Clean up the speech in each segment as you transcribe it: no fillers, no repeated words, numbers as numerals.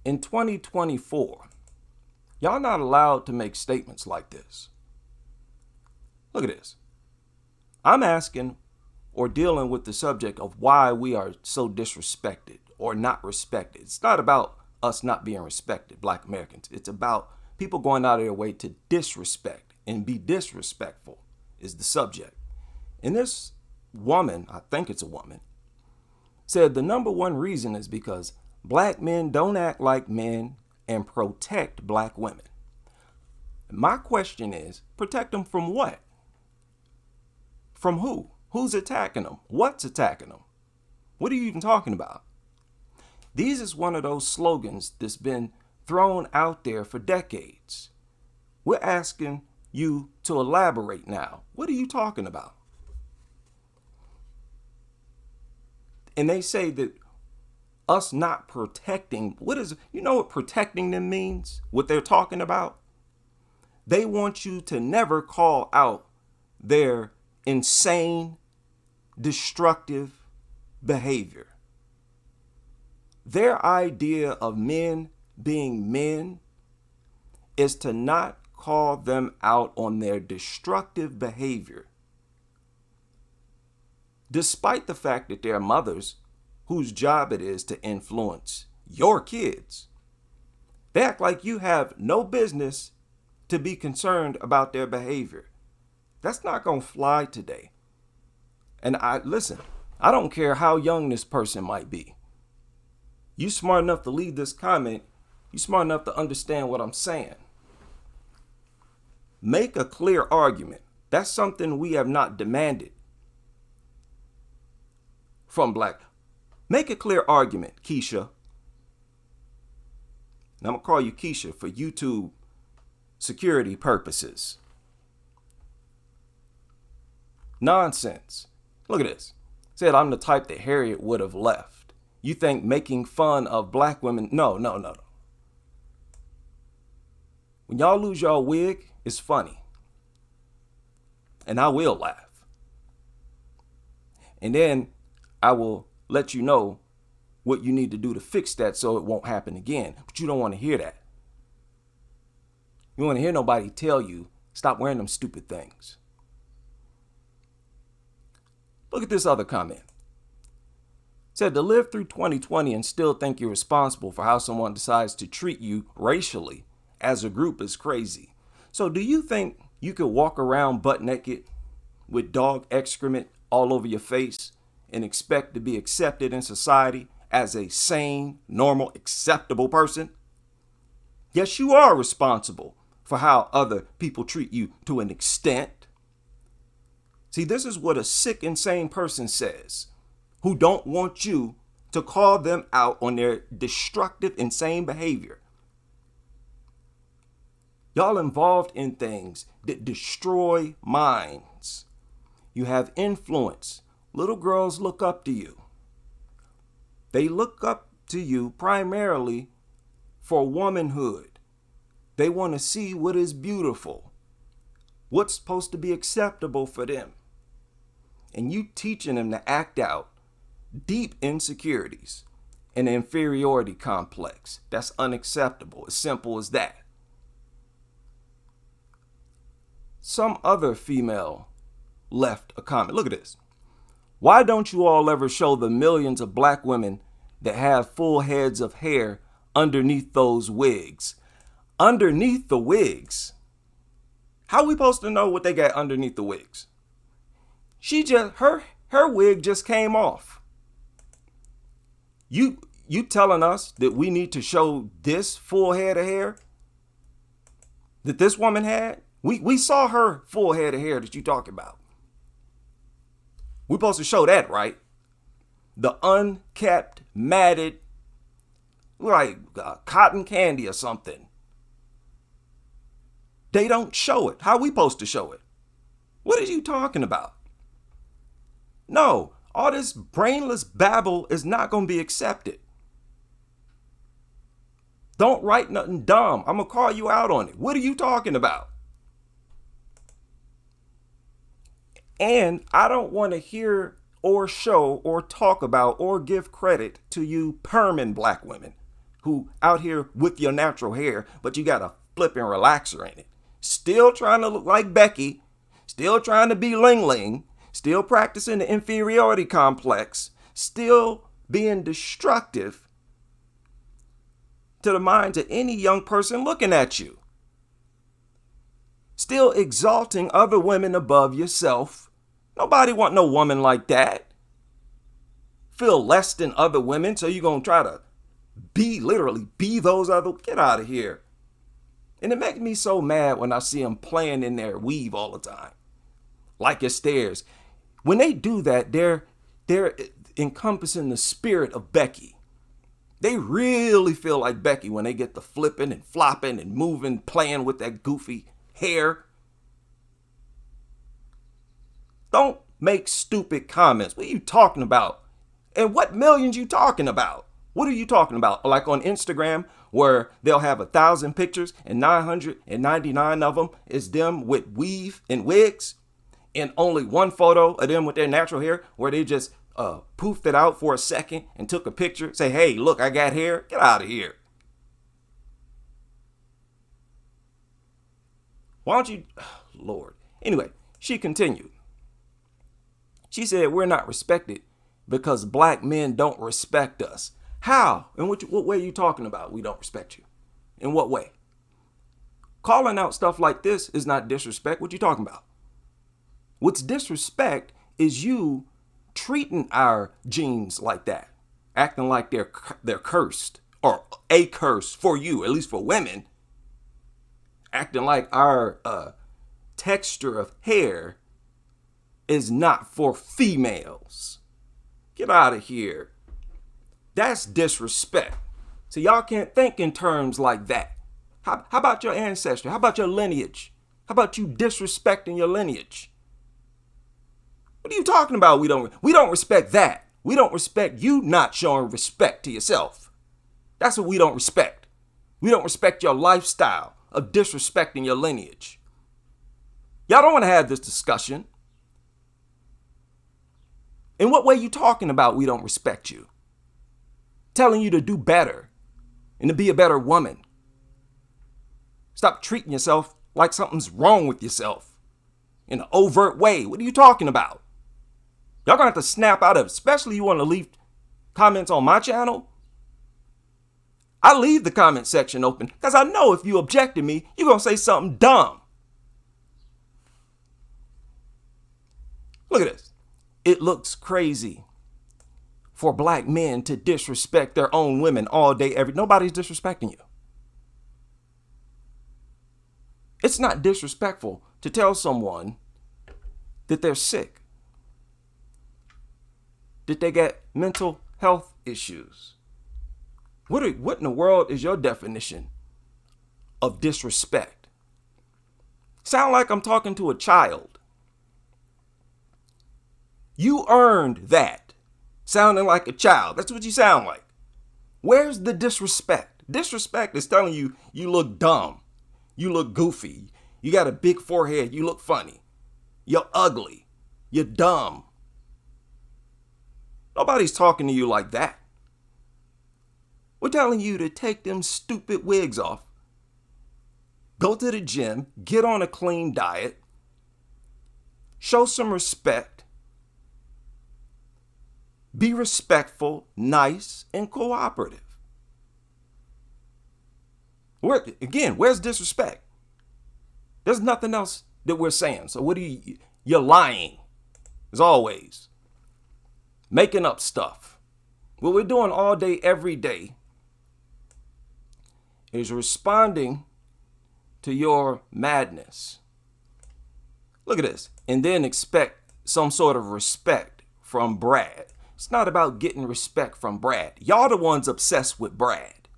In 2024, y'all not allowed to make statements like this. Look at this. I'm asking or dealing with the subject of why we are so disrespected or not respected. It's not about us not being respected, Black Americans. It's about people going out of their way to disrespect and be disrespectful is the subject. And this woman, I think it's a woman, said the number one reason is because Black men don't act like men and protect Black women. My question is, protect them from what? From who? Who's attacking them? What's attacking them? What are you even talking about? These is one of those slogans that's been thrown out there for decades. We're asking you to elaborate now. What are you talking about? And they say that us not protecting, you know what protecting them means? What they're talking about? They want you to never call out their insane, destructive behavior. Their idea of men being men is to not call them out on their destructive behavior, despite the fact that they're mothers whose job it is to influence your kids. They act like you have no business to be concerned about their behavior. That's not going to fly today. And I don't care how young this person might be. You smart enough to leave this comment. You smart enough to understand what I'm saying. Make a clear argument. That's something we have not demanded from Black. Make a clear argument, Kiesha. And I'm going to call you Kiesha for YouTube security purposes. Nonsense. Look at this. Said I'm the type that Harriet would have left. You think making fun of Black women? No. When y'all lose y'all wig, it's funny. And I will laugh. And then I will let you know what you need to do to fix that so it won't happen again. But you don't want to hear that. You want to hear nobody tell you, stop wearing them stupid things. Look at this other comment. It said to live through 2020 and still think you're responsible for how someone decides to treat you racially as a group is crazy. So do you think you could walk around butt naked with dog excrement all over your face and expect to be accepted in society as a sane, normal, acceptable person? Yes, you are responsible for how other people treat you to an extent. See, this is what a sick, insane person says, who don't want you to call them out on their destructive, insane behavior. Y'all involved in things that destroy minds. You have influence. Little girls look up to you. They look up to you primarily for womanhood. They want to see what is beautiful, what's supposed to be acceptable for them. And you teaching them to act out deep insecurities and inferiority complex. That's unacceptable. As simple as that. Some other female left a comment. Look at this. Why don't you all ever show the millions of Black women that have full heads of hair underneath those wigs? Underneath the wigs? How are we supposed to know what they got underneath the wigs? Her wig just came off. You telling us that we need to show this full head of hair that this woman had? We saw her full head of hair that you talking about. We're supposed to show that, right? The unkept, matted, like cotton candy or something. They don't show it. How are we supposed to show it? What are you talking about? No, all this brainless babble is not going to be accepted. Don't write nothing dumb. I'm going to call you out on it. What are you talking about? And I don't want to hear or show or talk about or give credit to you permin Black women who out here with your natural hair, but you got a flipping relaxer in it. Still trying to look like Becky, still trying to be Ling Ling, still practicing the inferiority complex, still being destructive to the minds of any young person looking at you. Still exalting other women above yourself. Nobody want no woman like that. Feel less than other women, so you're going to try to literally be those other. Get out of here. And it makes me so mad when I see them playing in their weave all the time. Like it's theirs. When they do that, they're encompassing the spirit of Becky. They really feel like Becky when they get the flipping and flopping and moving, playing with that goofy hair. Don't make stupid comments. What are you talking about? And what millions you talking about? What are you talking about? Like on Instagram, where they'll have 1,000 pictures and 999 of them is them with weave and wigs, and only one photo of them with their natural hair where they just poofed it out for a second and took a picture, say, hey, look, I got hair. Get out of here. Why don't you, Lord. Anyway, she continued. She said, we're not respected because black men don't respect us. How? In what way are you talking about? We don't respect you. In what way? Calling out stuff like this is not disrespect. What you talking about? What's disrespect is you treating our genes like that, acting like they're cursed, or a curse for you, at least for women, acting like our texture of hair is not for females. Get out of here. That's disrespect. So y'all can't think in terms like that. How about your ancestry? How about your lineage? How about you disrespecting your lineage? What are you talking about? We don't respect that. We don't respect you not showing respect to yourself. That's what we don't respect. We don't respect your lifestyle of disrespecting your lineage. Y'all don't want to have this discussion. In what way you talking about we don't respect you? Telling you to do better and to be a better woman. Stop treating yourself like something's wrong with yourself in an overt way. What are you talking about? Y'all gonna have to snap out of it, especially you want to leave comments on my channel. I leave the comment section open because I know if you object to me, you're gonna say something dumb. Look at this. It looks crazy for black men to disrespect their own women all day, nobody's disrespecting you. It's not disrespectful to tell someone that they're sick, that they get mental health issues. What in the world is your definition of disrespect? Sound like I'm talking to a child. You earned that. Sounding like a child. That's what you sound like. Where's the disrespect? Disrespect is telling you you look dumb. You look goofy. You got a big forehead. You look funny. You're ugly. You're dumb. Nobody's talking to you like that. We're telling you to take them stupid wigs off. Go to the gym. Get on a clean diet. Show some respect. Be respectful, nice, and cooperative. Where's disrespect? There's nothing else that we're saying. So you're lying, as always. Making up stuff. What we're doing all day, every day, is responding to your madness. Look at this. And then expect some sort of respect from Brad. It's not about getting respect from Brad. Y'all the ones obsessed with Brad.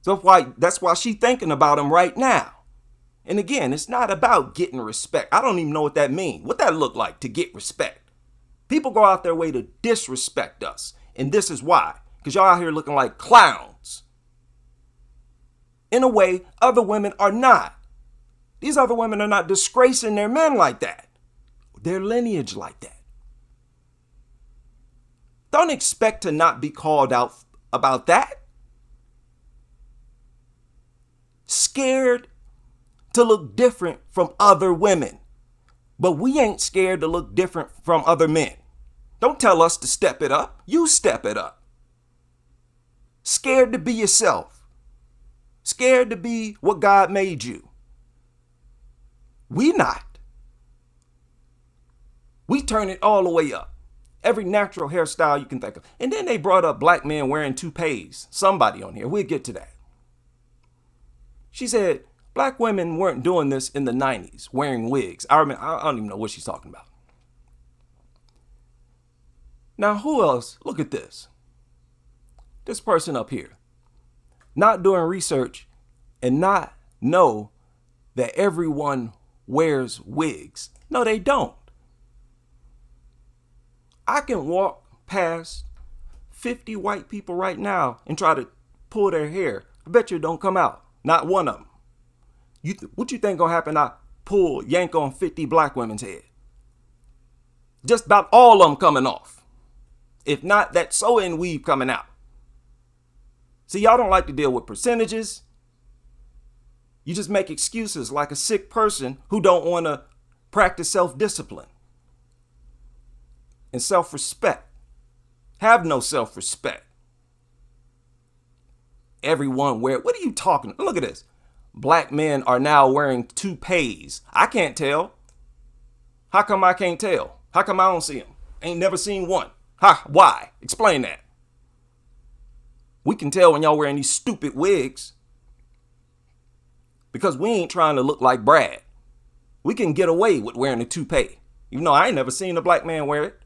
So that's why she's thinking about him right now. And again, it's not about getting respect. I don't even know what that means. What that look like to get respect. People go out their way to disrespect us. And this is why. Because y'all out here looking like clowns. In a way, other women are not. These other women are not disgracing their men like that. Their lineage like that. Don't expect to not be called out about that. scared to look different from other women, but we ain't scared to look different from other men. Don't tell us to step it up. You step it up. Scared to be yourself. Scared to be what God made you. We not. We turn it all the way up. Every natural hairstyle you can think of. And then they brought up black men wearing toupees. Somebody on here. We'll get to that. She said black women weren't doing this in the 90s, wearing wigs. I don't even know what she's talking about. Now, who else? Look at this. This person up here. Not doing research and not know that everyone wears wigs. No, they don't. I can walk past 50 white people right now and try to pull their hair. I bet you it don't come out. Not one of them. What you think gonna happen? I yank on 50 black women's head. Just about all of them coming off. If not, that sew-in weave coming out. See, y'all don't like to deal with percentages. You just make excuses like a sick person who don't want to practice self-discipline and self-respect. Have no self-respect. Everyone what are you talking? Look at this. Black men are now wearing toupees. I can't tell. How come I can't tell? How come I don't see them? Ain't never seen one. Why? Explain that. We can tell when y'all wearing these stupid wigs because we ain't trying to look like Brad. We can get away with wearing a toupee. Even though I ain't never seen a black man wear it.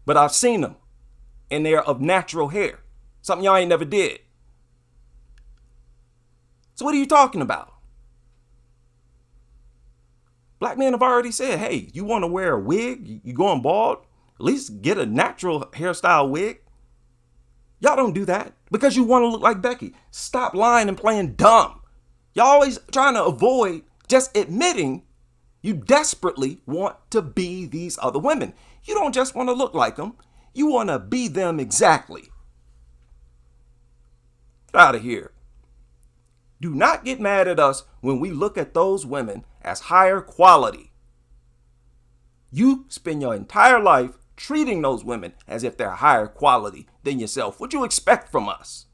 But I've seen them, and they're of natural hair. Something y'all ain't never did. So what are you talking about? Black men have already said, hey, you want to wear a wig? You going bald? At least get a natural hairstyle wig. Y'all don't do that because you want to look like Becky. Stop lying and playing dumb. Y'all always trying to avoid just admitting you desperately want to be these other women. You don't just want to look like them. You want to be them exactly. Get out of here. Do not get mad at us when we look at those women as higher quality. You spend your entire life treating those women as if they're higher quality than yourself. What do you expect from us?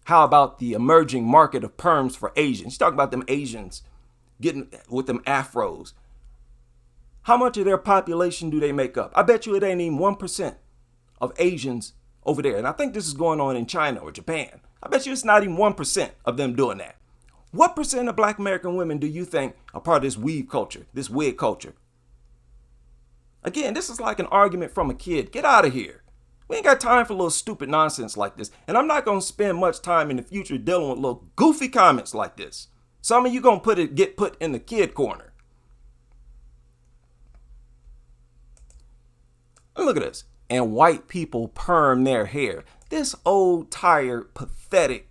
How about the emerging market of perms for Asians? You talk about them Asians getting with them afros. How much of their population do they make up? I bet you it ain't even 1% of Asians over there. And I think this is going on in China or Japan. I bet you it's not even 1% of them doing that. What percent of black American women do you think are part of this weave culture, this wig culture? Again, this is like an argument from a kid. Get out of here. We ain't got time for little stupid nonsense like this. And I'm not going to spend much time in the future dealing with little goofy comments like this. Some of you going to get put in the kid corner. And look at this. And white people perm their hair. This old, tired, pathetic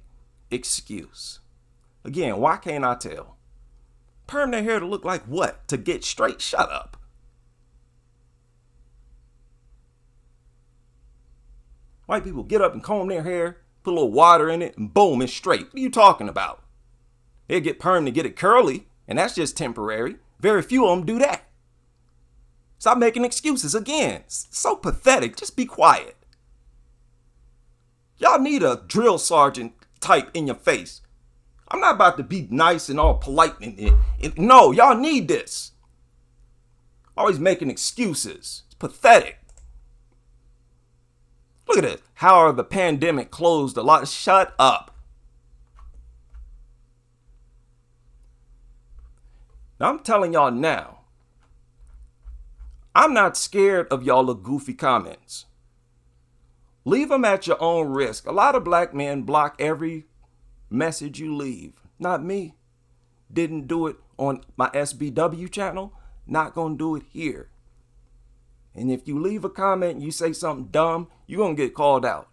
excuse. Again, why can't I tell? Perm their hair to look like what? To get straight? Shut up. White people get up and comb their hair, put a little water in it, and boom, it's straight. What are you talking about? They get permed to get it curly, and that's just temporary. Very few of them do that. Stop making excuses. Again, it's so pathetic. Just be quiet. Y'all need a drill sergeant type in your face. I'm not about to be nice and all polite. No, y'all need this. Always making excuses. It's pathetic. Look at this. How are the pandemic closed a lot? Shut up. Now I'm telling y'all now, I'm not scared of y'all little goofy comments. Leave them at your own risk. A lot of black men block every message you leave. Not me. Didn't do it on my SBW channel. Not gonna do it here. And if you leave a comment and you say something dumb, you're going to get called out.